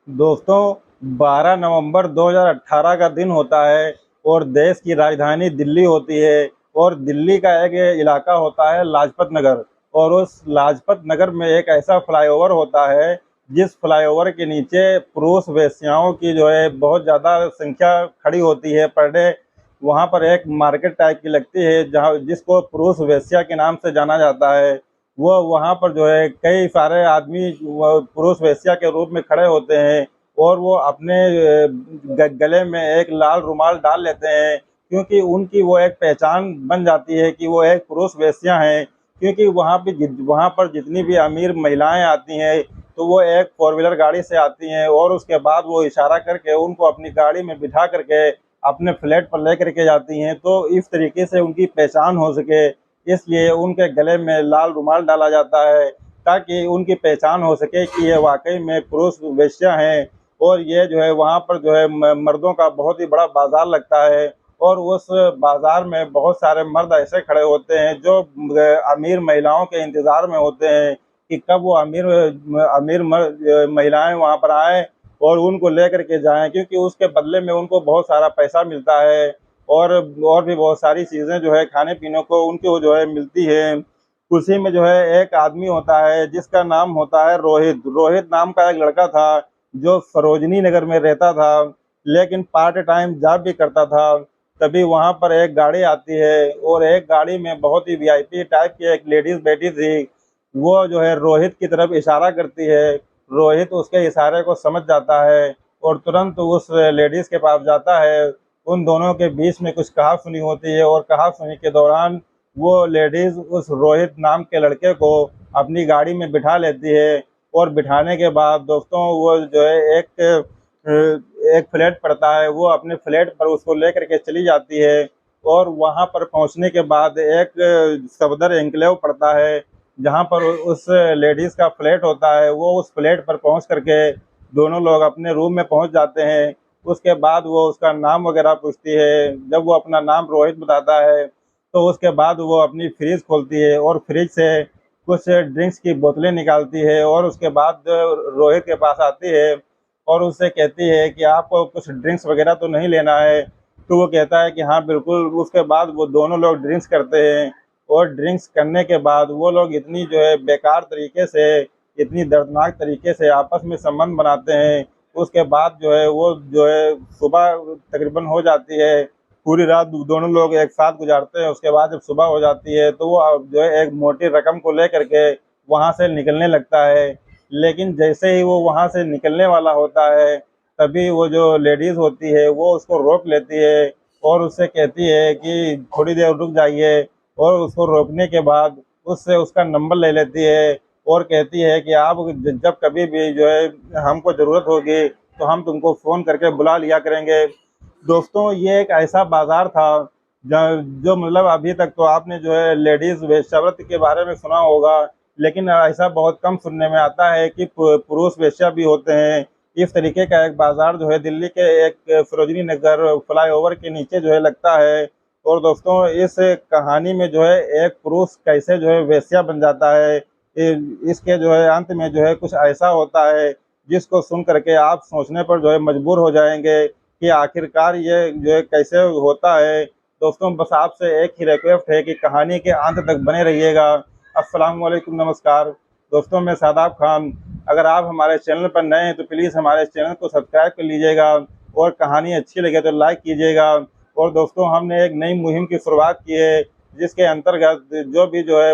दोस्तों, 12 नवंबर 2018 का दिन होता है और देश की राजधानी दिल्ली होती है और दिल्ली का एक इलाका होता है लाजपत नगर। और उस लाजपत नगर में एक ऐसा फ्लाईओवर होता है जिस फ्लाईओवर के नीचे पुरुष वेश्याओं की जो है बहुत ज़्यादा संख्या खड़ी होती है पर डे। वहाँ पर एक मार्केट टाइप की लगती है जहाँ जिसको पुरुष वेश्या के नाम से जाना जाता है। वो वहाँ पर जो है कई सारे आदमी पुरुष वेश्या के रूप में खड़े होते हैं और वो अपने गले में एक लाल रुमाल डाल लेते हैं, क्योंकि उनकी वो एक पहचान बन जाती है कि वो एक पुरुष वेश्या हैं। क्योंकि वहाँ पर जितनी भी अमीर महिलाएं आती हैं तो वो एक फोर व्हीलर गाड़ी से आती हैं और उसके बाद वो इशारा करके उनको अपनी गाड़ी में बिठा करके अपने फ्लैट पर लेकर के जाती हैं, तो इस तरीके से उनकी पहचान हो सके इसलिए उनके गले में लाल रुमाल डाला जाता है ताकि उनकी पहचान हो सके कि ये वाकई में पुरुष वेश्या हैं। और ये जो है वहाँ पर जो है मर्दों का बहुत ही बड़ा बाजार लगता है और उस बाजार में बहुत सारे मर्द ऐसे खड़े होते हैं जो अमीर महिलाओं के इंतजार में होते हैं कि कब वो महिलाएं वहाँ पर आए और उनको लेकर के जाएं, क्योंकि उसके बदले में उनको बहुत सारा पैसा मिलता है और भी बहुत सारी चीज़ें जो है खाने पीने को उनको जो है मिलती है। उसी में जो है एक आदमी होता है जिसका नाम होता है रोहित। रोहित नाम का एक लड़का था जो सरोजनी नगर में रहता था लेकिन पार्ट टाइम जॉब भी करता था। तभी वहाँ पर एक गाड़ी आती है और एक गाड़ी में बहुत ही वीआईपी टाइप की एक लेडीज बैठी थी। वो जो है रोहित की तरफ इशारा करती है। रोहित उसके इशारे को समझ जाता है और तुरंत उस लेडीज के पास जाता है। उन दोनों के बीच में कुछ कहा सुनी होती है और कहा सुनी के दौरान वो लेडीज उस रोहित नाम के लड़के को अपनी गाड़ी में बिठा लेती है। और बिठाने के बाद दोस्तों वो जो है एक फ्लैट पड़ता है, वो अपने फ्लैट पर उसको लेकर के चली जाती है। और वहां पर पहुंचने के बाद एक सफदर एन्क्लेव पड़ता है जहां पर उस लेडीज का फ्लैट होता है। वो उस फ्लैट पर पहुंच करके दोनों लोग अपने रूम में पहुंच जाते हैं। उसके बाद वो उसका नाम वगैरह पूछती है। जब वो अपना नाम रोहित बताता है तो उसके बाद वो अपनी फ्रिज खोलती है और फ्रिज से कुछ ड्रिंक्स की बोतलें निकालती है और उसके बाद रोहित के पास आती है और उससे कहती है कि आपको कुछ ड्रिंक्स वगैरह तो नहीं लेना है। तो वो कहता है कि हाँ बिल्कुल। उसके बाद वो दोनों लोग ड्रिंक्स करते हैं और ड्रिंक्स करने के बाद वो लोग इतनी जो है बेकार तरीके से, इतनी दर्दनाक तरीके से आपस में संबंध बनाते हैं। उसके बाद जो है वो जो है सुबह तकरीबन हो जाती है। पूरी रात दोनों लोग एक साथ गुजारते हैं। उसके बाद जब सुबह हो जाती है तो वो जो है एक मोटी रकम को लेकर के वहाँ से निकलने लगता है। लेकिन जैसे ही वो वहाँ से निकलने वाला होता है तभी वो जो लेडीज होती है वो उसको रोक लेती है और उससे कहती है कि थोड़ी देर रुक जाइए। और उसको रोकने के बाद उससे उसका नंबर ले लेती है और कहती है कि आप जब कभी भी जो है हमको ज़रूरत होगी तो हम तुमको फ़ोन करके बुला लिया करेंगे। दोस्तों, ये एक ऐसा बाजार था जो मतलब अभी तक तो आपने जो है लेडीज वेश्यावृत्ति के बारे में सुना होगा, लेकिन ऐसा बहुत कम सुनने में आता है कि पुरुष वेश्या भी होते हैं। इस तरीके का एक बाजार जो है दिल्ली के एक सरोजनी नगर फ्लाईओवर के नीचे जो है लगता है। और दोस्तों, इस कहानी में जो है एक पुरुष कैसे जो है वेश्या बन जाता है, इसके जो है अंत में जो है कुछ ऐसा होता है जिसको सुन करके आप सोचने पर जो है मजबूर हो जाएंगे कि आखिरकार ये जो है कैसे होता है। दोस्तों, बस आपसे एक ही रिक्वेस्ट है कि कहानी के अंत तक बने रहिएगा। अस्सलाम वालेकुम, नमस्कार। दोस्तों, मैं शादाब खान। अगर आप हमारे चैनल पर नए हैं तो प्लीज़ हमारे चैनल को सब्सक्राइब कर लीजिएगा और कहानी अच्छी लगे तो लाइक कीजिएगा। और दोस्तों, हमने एक नई मुहिम की शुरुआत की है जिसके अंतर्गत जो भी जो है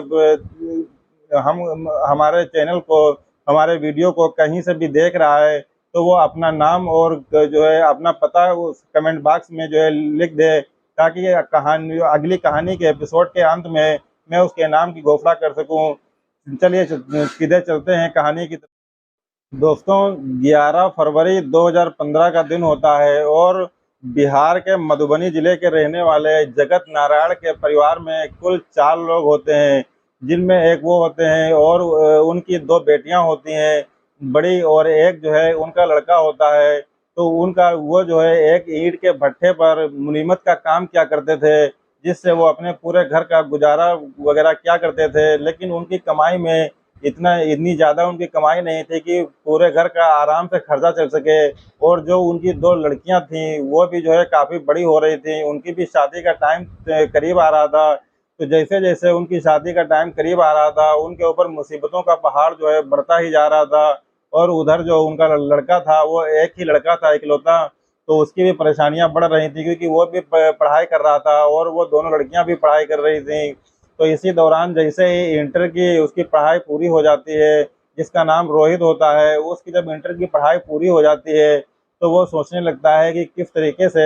हम हमारे चैनल को, हमारे वीडियो को कहीं से भी देख रहा है तो वो अपना नाम और जो है अपना पता उस कमेंट बॉक्स में जो है लिख दे, ताकि ये कहानी अगली कहानी के एपिसोड के अंत में मैं उसके नाम की घोषणा कर सकूं। चलिए सीधे चलते हैं कहानी की तरफ। दोस्तों, 11 फरवरी 2015 का दिन होता है और बिहार के मधुबनी जिले के रहने वाले जगत नारायण के परिवार में कुल 4 लोग होते हैं, जिनमें एक वो होते हैं और उनकी 2 बेटियां होती हैं बड़ी, और एक जो है उनका लड़का होता है। तो उनका वो जो है एक ईंट के भट्ठे पर मुनीमत का काम किया करते थे, जिससे वो अपने पूरे घर का गुजारा वगैरह किया करते थे। लेकिन उनकी कमाई में इतनी ज़्यादा उनकी कमाई नहीं थी कि पूरे घर का आराम से खर्चा चल सके। और जो उनकी 2 लड़कियां थीं, वो भी जो है काफ़ी बड़ी हो रही थीं, उनकी भी शादी का टाइम करीब आ रहा था। तो जैसे-जैसे उनकी शादी का टाइम करीब आ रहा था, उनके ऊपर मुसीबतों का पहाड़ जो है बढ़ता ही जा रहा था। और उधर जो उनका लड़का था, वो एक ही लड़का था इकलौता, तो उसकी भी परेशानियाँ बढ़ रही थी क्योंकि वो भी प पढ़ाई कर रहा था और वो दोनों लड़कियाँ भी पढ़ाई कर रही थीं। तो इसी दौरान जैसे ही इंटर की उसकी पढ़ाई पूरी हो जाती है, जिसका नाम रोहित होता है, उसकी जब इंटर की पढ़ाई पूरी हो जाती है, तो वो सोचने लगता है कि किस तरीके से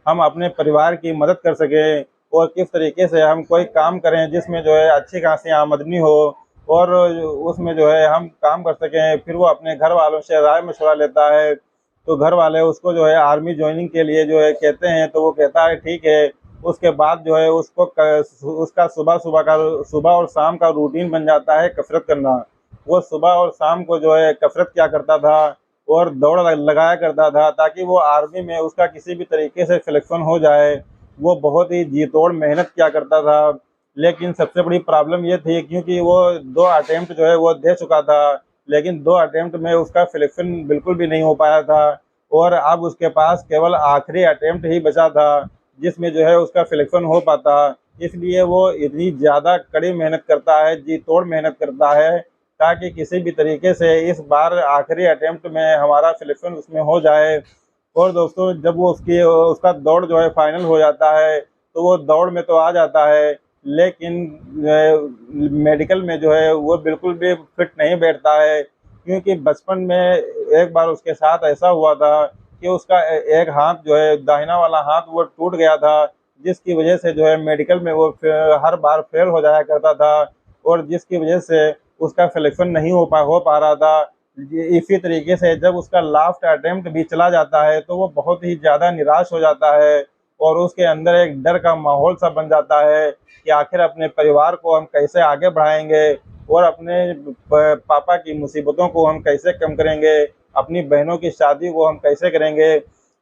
हम अपने परिवार की मदद कर सकें और किस तरीके से हम कोई काम करें जिसमें जो है अच्छी खासी आमदनी हो और उसमें जो है हम काम कर सकें। फिर वो अपने घर वालों से राय मशवरा लेता है, तो घर वाले उसको जो है आर्मी जॉइनिंग के लिए जो है कहते हैं, तो वो कहता है ठीक है। उसके बाद जो है उसको उसका सुबह और शाम का रूटीन बन जाता है कसरत करना। वो सुबह और शाम को जो है कसरत किया करता था और दौड़ लगाया करता था ताकि वो आर्मी में उसका किसी भी तरीके से सिलेक्शन हो जाए। वो बहुत ही जी तोड़ मेहनत किया करता था, लेकिन सबसे बड़ी प्रॉब्लम ये थी क्योंकि वो 2 अटेम्प्ट जो है वो दे चुका था, लेकिन 2 अटेम्प्ट में उसका सिलेक्शन बिल्कुल भी नहीं हो पाया था और अब उसके पास केवल आखिरी अटेम्प्ट ही बचा था, जिसमें जो है उसका सिलेक्शन हो पाता। इसलिए वो इतनी ज़्यादा कड़ी मेहनत करता है, जी तोड़ मेहनत करता है, ताकि किसी भी तरीके से इस बार आखिरी अटेम्प्ट में हमारा सिलेक्शन उसमें हो जाए। और दोस्तों जब वो उसका दौड़ जो है फाइनल हो जाता है, तो वो दौड़ में तो आ जाता है, लेकिन मेडिकल में जो है वो बिल्कुल भी फिट नहीं बैठता है, क्योंकि बचपन में एक बार उसके साथ ऐसा हुआ था कि उसका एक हाथ जो है दाहिना वाला हाथ वो टूट गया था, जिसकी वजह से जो है मेडिकल में वो हर बार फेल हो जाया करता था और जिसकी वजह से उसका सिलेक्शन नहीं हो पा रहा था। इसी तरीके से जब उसका लास्ट अटेम्प्ट भी चला जाता है, तो वो बहुत ही ज़्यादा निराश हो जाता है और उसके अंदर एक डर का माहौल सा बन जाता है कि आखिर अपने परिवार को हम कैसे आगे बढ़ाएंगे और अपने पापा की मुसीबतों को हम कैसे कम करेंगे, अपनी बहनों की शादी को हम कैसे करेंगे।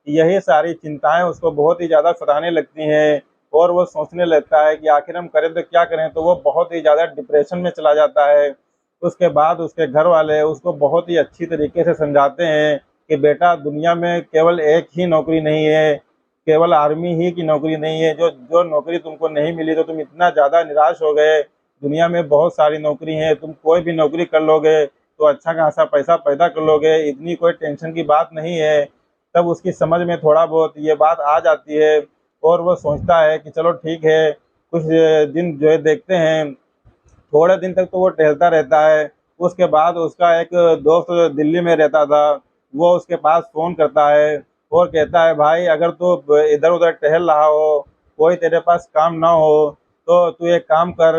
यही सारी चिंताएं उसको बहुत ही ज़्यादा सताने लगती हैं और वो सोचने लगता है कि आखिर हम करें तो क्या करें, तो वो बहुत ही ज़्यादा डिप्रेशन में चला जाता है। उसके बाद उसके घर वाले उसको बहुत ही अच्छी तरीके से समझाते हैं कि बेटा दुनिया में केवल एक ही नौकरी नहीं है, केवल आर्मी ही की नौकरी नहीं है, जो जो नौकरी तुमको नहीं मिली तो तुम इतना ज़्यादा निराश हो गए। दुनिया में बहुत सारी नौकरी हैं, तुम कोई भी नौकरी कर लोगे तो अच्छा खासा पैसा पैदा कर लोगे, इतनी कोई टेंशन की बात नहीं है। तब उसकी समझ में थोड़ा बहुत ये बात आ जाती है और वो सोचता है कि चलो ठीक है, कुछ दिन जो है देखते हैं। थोड़े दिन तक तो वो टहलता रहता है। उसके बाद उसका एक दोस्त जो दिल्ली में रहता था, वो उसके पास फ़ोन करता है और कहता है भाई अगर तू इधर-उधर टहल रहा हो, कोई तेरे पास काम ना हो, तो तू एक काम कर,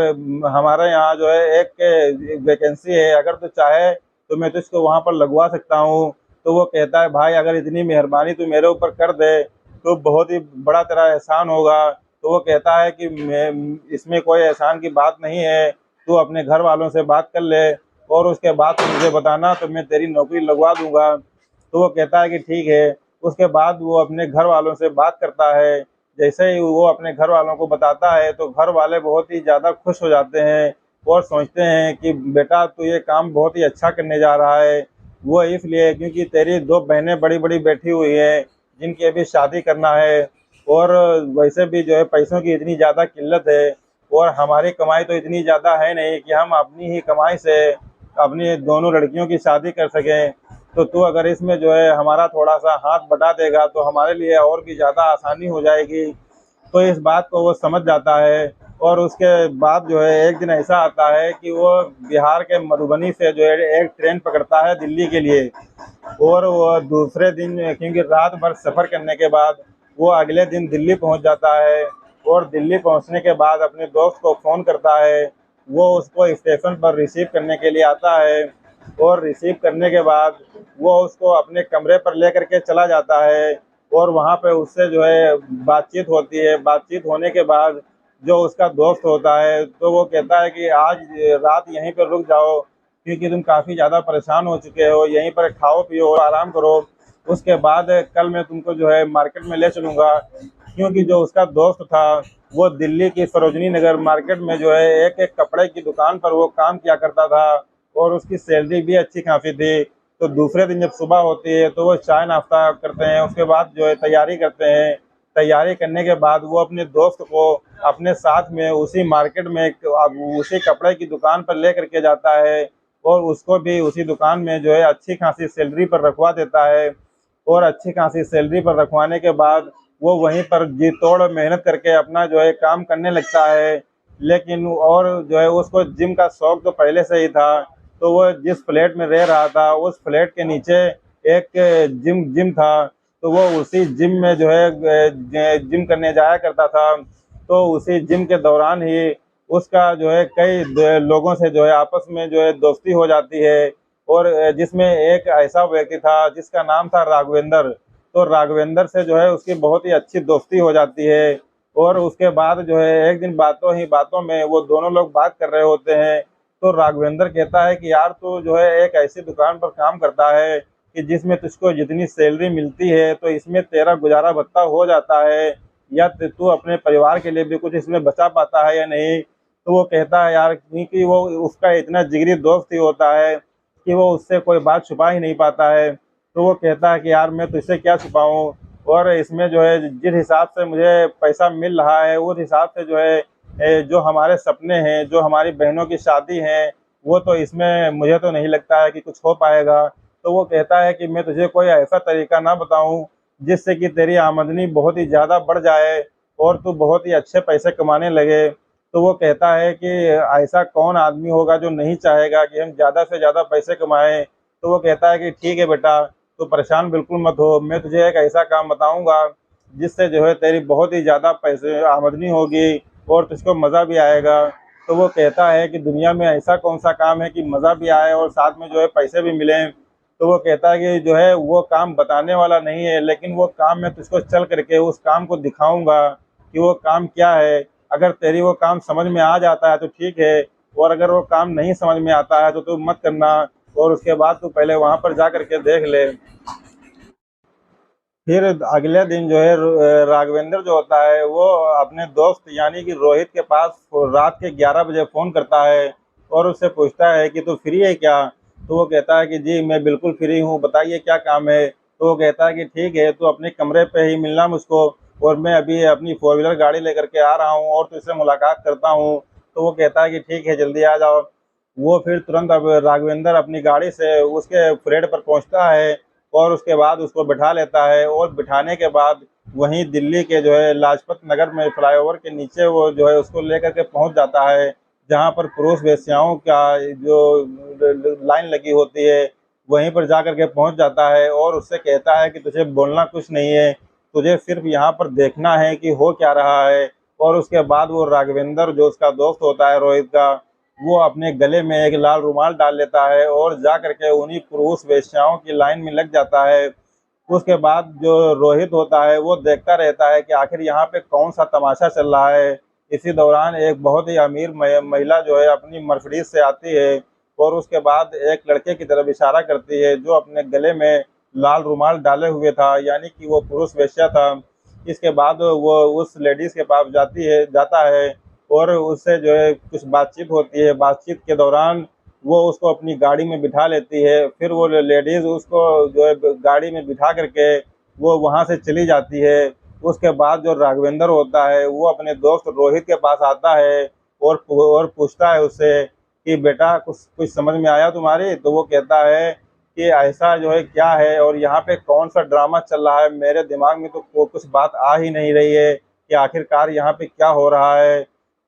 हमारे यहाँ जो है एक वैकेंसी है, अगर तू चाहे तो मैं तुझको वहाँ पर लगवा सकता हूँ। तो वो कहता है भाई अगर इतनी मेहरबानी तू मेरे ऊपर कर दे, तो बहुत ही बड़ा तेरा एहसान होगा। तो वो कहता है कि मैं इसमें कोई एहसान की बात नहीं है, तू अपने घर वालों से बात कर ले और उसके बाद तू मुझे बताना तो मैं तेरी नौकरी लगवा दूंगा। तो वो कहता है कि ठीक है। उसके बाद वो अपने घर वालों से बात करता है। जैसे ही वो अपने घर वालों को बताता है तो घर वाले बहुत ही ज़्यादा खुश हो जाते हैं और सोचते हैं कि बेटा तू ये काम बहुत ही अच्छा करने जा रहा है। वो इसलिए क्योंकि तेरी 2 बहनें बड़ी-बड़ी बैठी हुई हैं, जिनकी अभी शादी करना है और वैसे भी जो है पैसों की इतनी ज़्यादा किल्लत है और हमारी कमाई तो इतनी ज़्यादा है नहीं कि हम अपनी ही कमाई से अपनी दोनों लड़कियों की शादी कर सकें। तो तू अगर इसमें जो है हमारा थोड़ा-सा हाथ बटा देगा तो हमारे लिए और भी ज़्यादा आसानी हो जाएगी। तो इस बात को वो समझ जाता है और उसके बाद जो है एक दिन ऐसा आता है कि वो बिहार के मधुबनी से जो है एक ट्रेन पकड़ता है दिल्ली के लिए और वो दूसरे दिन क्योंकि रात भर सफ़र करने के बाद वो अगले दिन दिल्ली पहुंच जाता है और दिल्ली पहुंचने के बाद अपने दोस्त को फ़ोन करता है। वो उसको स्टेशन पर रिसीव करने के लिए आता है और रिसीव करने के बाद वो उसको अपने कमरे पर लेकर के चला जाता है और वहाँ पे उससे जो है बातचीत होती है। बातचीत होने के बाद जो उसका दोस्त होता है तो वो कहता है कि आज रात यहीं पर रुक जाओ, क्योंकि तुम काफ़ी ज़्यादा परेशान हो चुके हो, यहीं पर खाओ पियो और आराम करो। उसके बाद कल मैं तुमको जो है मार्केट में ले चलूँगा, क्योंकि जो उसका दोस्त था वो दिल्ली की सरोजनी नगर मार्केट में जो है एक कपड़े की दुकान पर वो काम किया करता था और उसकी सैलरी भी अच्छी खासी थी। तो दूसरे दिन जब सुबह होती है तो वो चाय नाश्ता करते हैं, उसके बाद जो है तैयारी करते हैं। तैयारी करने के बाद वो अपने दोस्त को अपने साथ में उसी मार्केट में उसी कपड़े की दुकान पर ले करके जाता है और उसको भी उसी दुकान में जो है अच्छी खासी सैलरी पर रखवा देता है। और अच्छी खासी सैलरी पर रखवाने के बाद वो वहीं पर जी तोड़ मेहनत करके अपना जो है काम करने लगता है। लेकिन और जो है उसको जिम का शौक तो पहले से ही था। तो वो जिस फ्लैट में रह रहा था उस फ्लैट के नीचे एक जिम जिम था। तो वो उसी जिम में जो है जिम करने जाया करता था। तो उसी जिम के दौरान ही उसका जो है कई लोगों से जो है आपस में जो है दोस्ती हो जाती है। और जिसमें एक ऐसा व्यक्ति था जिसका नाम था राघवेंद्र। तो राघवेंद्र से जो है उसकी बहुत ही अच्छी दोस्ती हो जाती है। और उसके बाद जो है एक दिन बातों ही बातों में वो दोनों लोग बात कर रहे होते हैं। तो राघवेंद्र कहता है कि यार तू जो है एक ऐसी दुकान पर काम करता है कि जिसमें तुझको जितनी सैलरी मिलती है तो इसमें तेरा गुजारा भत्ता हो जाता है, या तू अपने परिवार के लिए भी कुछ इसमें बचा पाता है या नहीं। तो वो कहता है यार, क्योंकि वो उसका इतना जिगरी दोस्त ही होता है कि वो उससे कोई बात छुपा ही नहीं पाता है। तो वो कहता है कि यार मैं तुझसे क्या छुपाऊं, और इसमें जो है जिस हिसाब से मुझे पैसा मिल रहा है उस हिसाब से जो है जो हमारे सपने हैं, जो हमारी बहनों की शादी है, वो तो इसमें मुझे तो नहीं लगता है कि कुछ हो पाएगा। तो वो कहता है कि मैं तुझे कोई ऐसा तरीका ना बताऊं जिससे कि तेरी आमदनी बहुत ही ज़्यादा बढ़ जाए और तू बहुत ही अच्छे पैसे कमाने लगे। तो वो कहता है कि ऐसा कौन आदमी होगा जो नहीं चाहेगा कि हम ज़्यादा से ज़्यादा पैसे कमाएं। तो वो कहता है कि ठीक है बेटा, तो परेशान बिल्कुल मत हो, मैं तुझे एक ऐसा काम बताऊंगा जिससे जो है तेरी बहुत ही ज़्यादा पैसे आमदनी होगी और तुझको मज़ा भी आएगा। तो वो कहता है कि दुनिया में ऐसा कौन सा काम है कि मज़ा भी आए और साथ में जो है पैसे भी मिलें। तो वो कहता है कि जो है वो काम बताने वाला नहीं है, लेकिन वो काम मैं तुझको चल करके उस काम को दिखाऊंगा कि वो काम क्या है। अगर तेरी वो काम समझ में आ जाता है तो ठीक है, और अगर वो काम नहीं समझ में आता है तो तू मत करना, और उसके बाद तू पहले वहां पर जा करके देख ले। फिर अगले दिन जो है राघवेंद्र जो होता है वो अपने दोस्त यानी कि रोहित के पास रात के 11 बजे फ़ोन करता है और उससे पूछता है कि तू फ्री है क्या। तो वो कहता है कि जी मैं बिल्कुल फ्री हूँ, बताइए क्या काम है। तो वो कहता है कि ठीक है, तो अपने कमरे पे ही मिलना मुझको, और मैं अभी अपनी फोर व्हीलर गाड़ी लेकर के आ रहा हूँ और तुझसे मुलाकात करता हूँ। तो वो कहता है कि ठीक है, जल्दी आ जाओ। वो फिर तुरंत अब राघवेंद्र अपनी गाड़ी से उसके फ्लैट पर पहुंचता है और उसके बाद उसको बिठा लेता है, और बिठाने के बाद वहीं दिल्ली के जो है लाजपत नगर में फ्लाईओवर के नीचे वो जो है उसको लेकर के पहुंच जाता है, जहां पर पुरुष वेश्याओं का जो लाइन लगी होती है वहीं पर जा करके पहुंच जाता है और उससे कहता है कि तुझे बोलना कुछ नहीं है, तुझे सिर्फ यहाँ पर देखना है कि हो क्या रहा है। और उसके बाद वो राघवेंद्र जो उसका दोस्त होता है रोहित का, वो अपने गले में एक लाल रुमाल डाल लेता है और जा करके उन्हीं पुरुष वेश्याओं की लाइन में लग जाता है। उसके बाद जो रोहित होता है वो देखता रहता है कि आखिर यहाँ पे कौन सा तमाशा चल रहा है। इसी दौरान एक बहुत ही अमीर महिला जो है अपनी मर्सिडीज से आती है और उसके बाद एक लड़के की तरफ इशारा करती है जो अपने गले में लाल रुमाल डाले हुए था, यानी कि वो पुरुष वेश्या था। इसके बाद वो उस लेडीज के पास जाता है और उससे जो है कुछ बातचीत होती है। बातचीत के दौरान वो उसको अपनी गाड़ी में बिठा लेती है, फिर वो लेडीज उसको जो है गाड़ी में बिठा करके वो वहाँ से चली जाती है। उसके बाद जो राघवेंद्र होता है वो अपने दोस्त रोहित के पास आता है और पूछता है उससे कि बेटा कुछ कुछ समझ में आया तुम्हारी। तो वो कहता है कि ऐसा जो है क्या है और यहाँ पे कौन सा ड्रामा चल रहा है, मेरे दिमाग में तो कुछ बात आ ही नहीं रही है कि आखिरकार यहाँ पे क्या हो रहा है।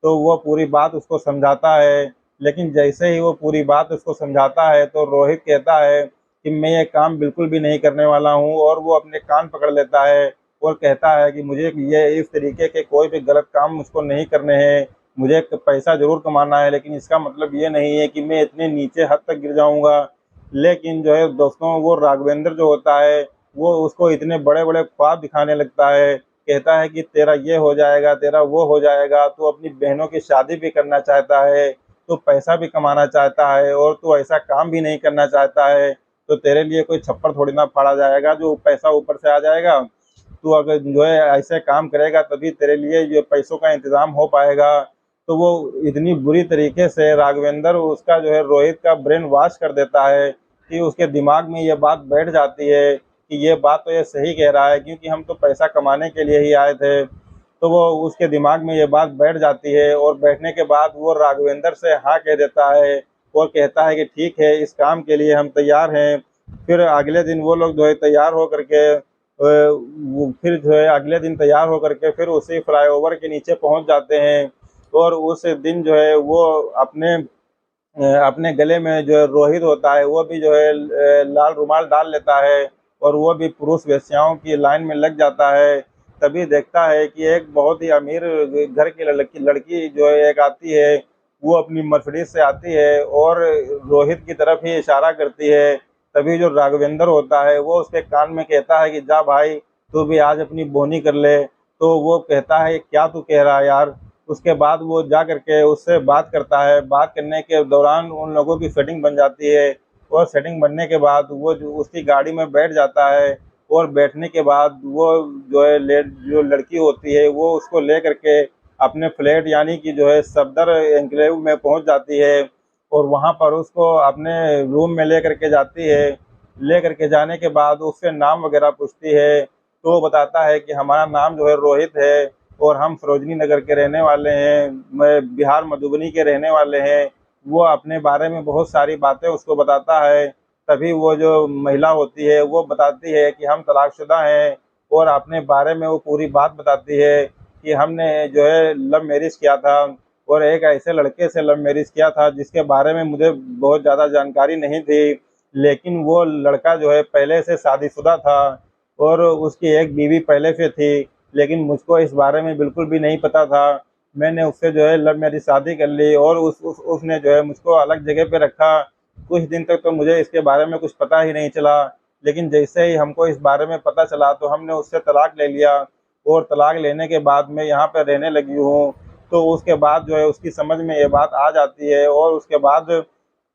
तो वो पूरी बात उसको समझाता है, लेकिन जैसे ही वो पूरी बात उसको समझाता है तो रोहित कहता है कि मैं ये काम बिल्कुल भी नहीं करने वाला हूँ, और वो अपने कान पकड़ लेता है और कहता है कि मुझे ये इस तरीके के कोई भी गलत काम मुझको नहीं करने हैं। मुझे पैसा जरूर कमाना है, लेकिन इसका मतलब ये नहीं है कि मैं इतने नीचे हद तक गिर जाऊंगा। लेकिन जो है दोस्तों, वो राघवेंद्र जो होता है वो उसको इतने बड़े बड़े ख्वाब दिखाने लगता है। कहता है कि तेरा ये हो जाएगा, तेरा वो हो जाएगा, तू अपनी बहनों की शादी भी करना चाहता है, तो पैसा भी कमाना चाहता है, और तू ऐसा काम भी नहीं करना चाहता है। तो तेरे लिए कोई छप्पर थोड़ी ना फाड़ा जाएगा जो पैसा ऊपर से आ जाएगा। तू अगर जो है ऐसे काम करेगा तभी तेरे लिए ये पैसों का इंतजाम हो पाएगा। तो वो इतनी बुरी तरीके से राघवेंद्र उसका जो है रोहित का ब्रेन वॉश कर देता है कि उसके दिमाग में ये बात बैठ जाती है कि ये बात तो ये सही कह रहा है, क्योंकि हम तो पैसा कमाने के लिए ही आए थे। तो वो उसके दिमाग में ये बात बैठ जाती है और बैठने के बाद वो राघवेंद्र से हाँ कह देता है और कहता है कि ठीक है, इस काम के लिए हम तैयार हैं। फिर अगले दिन वो लोग जो है तैयार होकर के वो फिर जो है अगले दिन तैयार होकर के फिर उसी फ्लाईओवर के नीचे पहुंच जाते हैं। और उस दिन जो है वो अपने गले में जो है रोहित होता है वो भी जो है लाल रुमाल डाल लेता है और वो भी पुरुष वेश्याओं की लाइन में लग जाता है। तभी देखता है कि एक बहुत ही अमीर घर की लड़की लड़की जो है एक आती है, वो अपनी मर्सिडीज से आती है और रोहित की तरफ ही इशारा करती है। तभी जो राघवेंद्र होता है वो उसके कान में कहता है कि जा भाई, तू भी आज अपनी बोनी कर ले। तो वो कहता है क्या तू कह रहा है यार। उसके बाद वो जा करके उससे बात करता है। बात करने के दौरान उन लोगों की सेटिंग बन जाती है और सेटिंग बनने के बाद वो जो उसकी गाड़ी में बैठ जाता है और बैठने के बाद वो जो है जो लड़की होती है वो उसको ले करके अपने फ्लैट यानी कि जो है सफदर एन्क्लेव में पहुंच जाती है और वहां पर उसको अपने रूम में ले करके जाती है। ले करके जाने के बाद उससे नाम वगैरह पूछती है तो वो बताता है कि हमारा नाम जो है रोहित है और हम सरोजनी नगर के रहने वाले हैं, मैं बिहार मधुबनी के रहने वाले हैं। वो अपने बारे में बहुत सारी बातें उसको बताता है। तभी वो जो महिला होती है वो बताती है कि हम तलाकशुदा हैं और अपने बारे में वो पूरी बात बताती है कि हमने जो है लव मैरिज किया था और एक ऐसे लड़के से लव मैरिज किया था जिसके बारे में मुझे बहुत ज़्यादा जानकारी नहीं थी, लेकिन वो लड़का जो है पहले से शादीशुदा था और उसकी एक बीवी पहले से थी, लेकिन मुझको इस बारे में बिल्कुल भी नहीं पता था। मैंने उससे जो है लव मैरिज शादी कर ली और उसने जो है मुझको अलग जगह पे रखा। कुछ दिन तक तो मुझे इसके बारे में कुछ पता ही नहीं चला, लेकिन जैसे ही हमको इस बारे में पता चला तो हमने उससे तलाक ले लिया और तलाक लेने के बाद मैं यहाँ पे रहने लगी हूँ। तो उसके बाद जो है उसकी समझ में ये बात आ जाती है और उसके बाद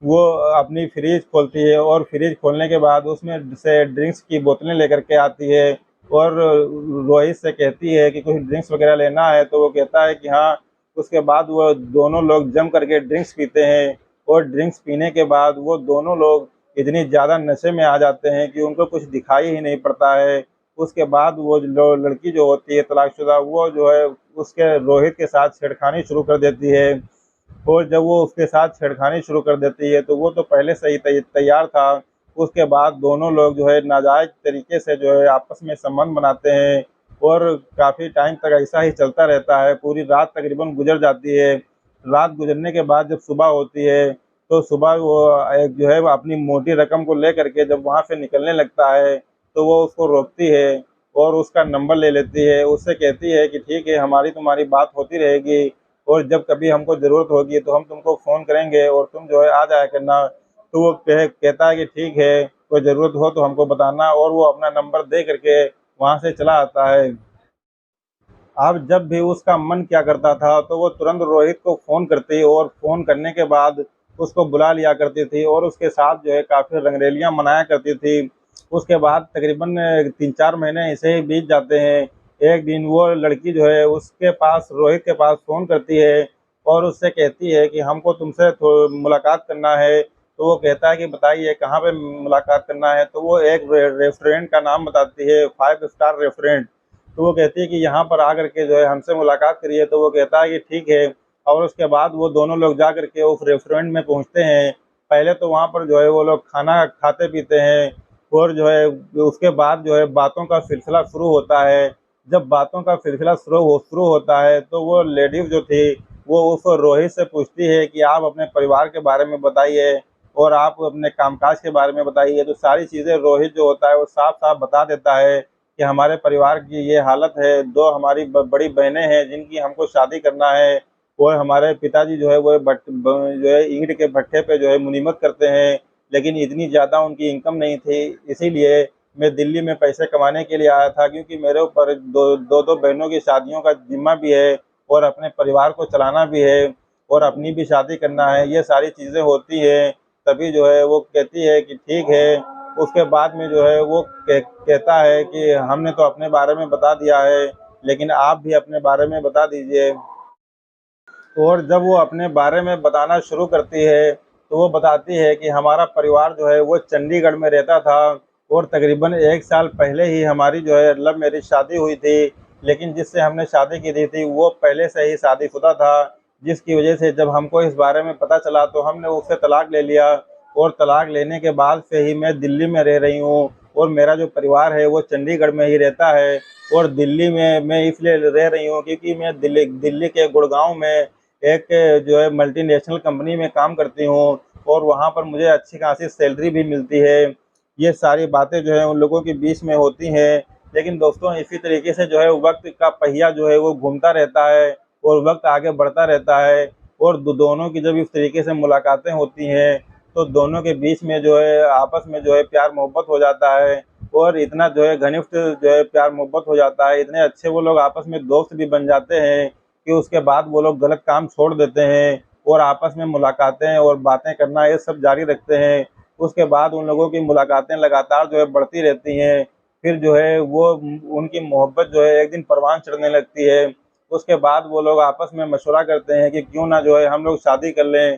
वो अपनी फ्रिज खोलती है और फ्रिज खोलने के बाद उसमें से ड्रिंक्स की बोतलें लेकर के आती है और रोहित से कहती है कि कुछ ड्रिंक्स वगैरह लेना है, तो वो कहता है कि हाँ। उसके बाद वो दोनों लोग जम करके ड्रिंक्स पीते हैं और ड्रिंक्स पीने के बाद वो दोनों लोग इतनी ज़्यादा नशे में आ जाते हैं कि उनको कुछ दिखाई ही नहीं पड़ता है। उसके बाद वो जो लड़की जो होती है तलाकशुदा वो जो है उसके रोहित के साथ छेड़खानी शुरू कर देती है और जब वो उसके साथ छेड़खानी शुरू कर देती है तो वो तो पहले से ही तैयार था। उसके बाद दोनों लोग जो है नाजायज तरीके से जो है आपस में संबंध बनाते हैं और काफ़ी टाइम तक ऐसा ही चलता रहता है। पूरी रात तकरीबन गुजर जाती है। रात गुजरने के बाद जब सुबह होती है तो सुबह वो एक जो है वो अपनी मोटी रकम को ले करके जब वहाँ से निकलने लगता है तो वो उसको रोकती है और उसका नंबर ले लेती है। उससे कहती है कि ठीक है, हमारी तुम्हारी बात होती रहेगी और जब कभी हमको ज़रूरत होगी तो हम तुमको फ़ोन करेंगे और तुम जो है आ जाया करना। तो वो कहता है कि ठीक है, कोई ज़रूरत हो तो हमको बताना और वो अपना नंबर दे करके वहाँ से चला आता है। अब जब भी उसका मन क्या करता था तो वो तुरंत रोहित को फ़ोन करती और फ़ोन करने के बाद उसको बुला लिया करती थी और उसके साथ जो है काफ़ी रंगरेलियाँ मनाया करती थी। उसके बाद तकरीबन 3-4 महीने ऐसे ही बीत जाते हैं। एक दिन वो लड़की जो है उसके पास रोहित के पास फ़ोन करती है और उससे कहती है कि हमको तुमसे मुलाकात करना है। तो वो कहता है कि बताइए कहाँ पे मुलाकात करना है। तो वो एक रेस्टोरेंट का नाम बताती है, 5 स्टार रेस्टोरेंट। तो वो कहती है कि यहाँ पर आकर के जो है हमसे मुलाकात करिए। तो वो कहता है कि ठीक है और उसके बाद वो दोनों लोग जा कर के उस रेस्टोरेंट में पहुँचते हैं। पहले तो वहाँ पर जो है वो लोग खाना खाते पीते हैं और जो है उसके बाद जो है बातों का सिलसिला शुरू होता है। जब बातों का सिलसिला शुरू होता है तो वो लेडीज जो थी वो उस रोहित से पूछती है कि आप अपने परिवार के बारे में बताइए और आप अपने कामकाज के बारे में बताइए। तो सारी चीज़ें रोहित जो होता है वो साफ साफ बता देता है कि हमारे परिवार की ये हालत है, 2 हमारी बड़ी बहनें हैं जिनकी हमको शादी करना है और हमारे पिताजी जो है वो जो है ईंट के भट्ठे पे जो है मुनीमत करते हैं, लेकिन इतनी ज़्यादा उनकी इनकम नहीं थी। इसीलिए मैं दिल्ली में पैसे कमाने के लिए आया था, क्योंकि मेरे ऊपर दो बहनों की शादियों का ज़िम्मा भी है और अपने परिवार को चलाना भी है और अपनी भी शादी करना है। ये सारी चीज़ें होती हैं। तभी जो है वो कहती है कि ठीक है। उसके बाद में जो है वो कहता है कि हमने तो अपने बारे में बता दिया है, लेकिन आप भी अपने बारे में बता दीजिए। और जब वो अपने बारे में बताना शुरू करती है तो वो बताती है कि हमारा परिवार जो है वो चंडीगढ़ में रहता था और तकरीबन 1 साल पहले ही हमारी जो है लव मैरिज शादी हुई थी। लेकिन जिससे हमने शादी की दी थी वो पहले से ही शादीशुदा था, जिसकी वजह से जब हमको इस बारे में पता चला तो हमने उससे तलाक ले लिया। और तलाक लेने के बाद से ही मैं दिल्ली में रह रही हूँ और मेरा जो परिवार है वो चंडीगढ़ में ही रहता है। और दिल्ली में मैं इसलिए रह रही हूँ क्योंकि मैं दिल्ली दिल्ली के गुड़गांव में एक जो है मल्टीनेशनल कंपनी में काम करती हूँ और वहाँ पर मुझे अच्छी खासी सैलरी भी मिलती है। ये सारी बातें जो है उन लोगों के बीच में होती हैं। लेकिन दोस्तों इसी तरीके से जो है वक्त का पहिया जो है वो घूमता रहता है और वक्त आगे बढ़ता रहता है। और दोनों की जब इस तरीके से मुलाकातें होती हैं तो दोनों के बीच में जो है आपस में जो है प्यार मोहब्बत हो जाता है। और इतना जो है घनिष्ठ जो है प्यार मोहब्बत हो जाता है, इतने अच्छे वो लोग आपस में दोस्त भी बन जाते हैं कि उसके बाद वो लोग गलत काम छोड़ देते हैं और आपस में मुलाकातें और बातें करना ये सब जारी रखते हैं। उसके बाद उन लोगों की मुलाकातें लगातार जो है बढ़ती रहती हैं। फिर जो है वो उनकी मोहब्बत जो है एक दिन परवान चढ़ने लगती है। उसके बाद वो लोग आपस में मशवरा करते हैं कि क्यों ना जो है हम लोग शादी कर लें।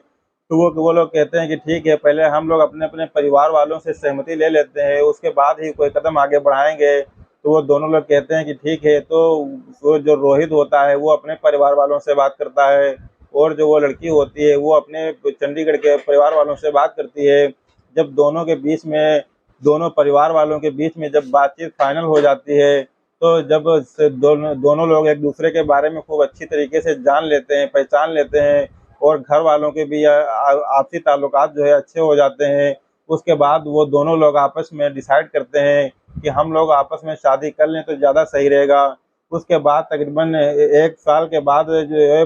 तो वो लोग कहते हैं कि ठीक है, पहले हम लोग अपने अपने परिवार वालों से सहमति ले लेते हैं, उसके बाद ही कोई कदम आगे बढ़ाएंगे। तो वो दोनों लोग कहते हैं कि ठीक है। तो वो जो रोहित होता है वो अपने परिवार वालों से बात करता है और जो वो लड़की होती है वो अपने चंडीगढ़ के परिवार वालों से बात करती है। जब दोनों के बीच में दोनों परिवार वालों के बीच में जब बातचीत फाइनल हो जाती है तो जब दोनों दोनों लोग एक दूसरे के बारे में खूब अच्छी तरीके से जान लेते हैं, पहचान लेते हैं और घर वालों के भी आपसी ताल्लुकात जो है अच्छे हो जाते हैं। उसके बाद वो दोनों लोग आपस में डिसाइड करते हैं कि हम लोग आपस में शादी कर लें तो ज़्यादा सही रहेगा। उसके बाद तकरीबन 1 साल के बाद जो है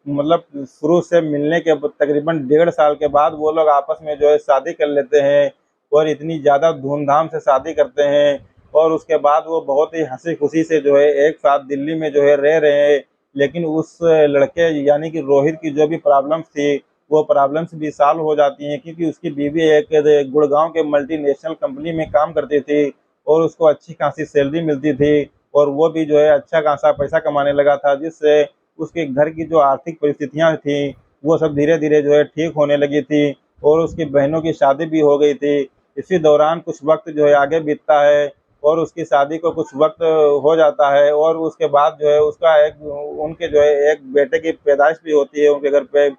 मतलब शुरू से मिलने के तकरीबन 1.5 साल के बाद वो लोग आपस में जो है शादी कर लेते हैं और इतनी ज़्यादा धूमधाम से शादी करते हैं। और उसके बाद वो बहुत ही हँसी खुशी से जो है एक साथ दिल्ली में जो है रह रहे हैं। लेकिन उस लड़के यानी कि रोहित की जो भी प्रॉब्लम्स थी वो प्रॉब्लम्स भी सॉल्व हो जाती हैं क्योंकि उसकी बीवी एक गुड़गांव के मल्टीनेशनल कंपनी में काम करती थी और उसको अच्छी खासी सैलरी मिलती थी और वो भी जो है अच्छा खासा पैसा कमाने लगा था, जिससे उसके घर की जो आर्थिक परिस्थितियाँ थी वो सब धीरे धीरे जो है ठीक होने लगी थी और उसकी बहनों की शादी भी हो गई थी। इसी दौरान कुछ वक्त जो है आगे बीतता है और उसकी शादी को कुछ वक्त हो जाता है और उसके बाद जो है उसका एक उनके जो है एक बेटे की पैदाइश भी होती है उनके घर पे।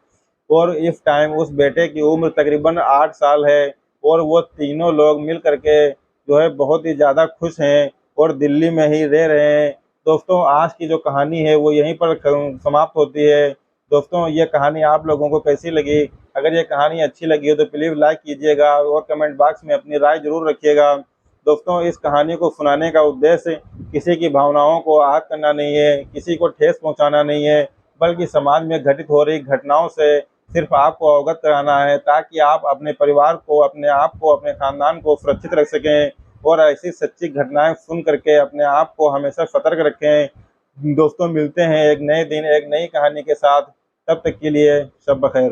और इस टाइम उस बेटे की उम्र तकरीबन 8 साल है और वो तीनों लोग मिल करके जो है बहुत ही ज़्यादा खुश हैं और दिल्ली में ही रह रहे हैं। दोस्तों आज की जो कहानी है वो यहीं पर समाप्त होती है। दोस्तों ये कहानी आप लोगों को कैसी लगी? अगर ये कहानी अच्छी लगी हो तो प्लीज़ लाइक कीजिएगा और कमेंट बॉक्स में अपनी राय ज़रूर रखिएगा। दोस्तों इस कहानी को सुनाने का उद्देश्य किसी की भावनाओं को आहत करना नहीं है, किसी को ठेस पहुंचाना नहीं है, बल्कि समाज में घटित हो रही घटनाओं से सिर्फ आपको अवगत कराना है ताकि आप अपने परिवार को, अपने आप को, अपने खानदान को सुरक्षित रख सकें और ऐसी सच्ची घटनाएं सुन करके अपने आप को हमेशा सतर्क रखें। दोस्तों मिलते हैं एक नए दिन एक नई कहानी के साथ, तब तक के लिए शब बखैर।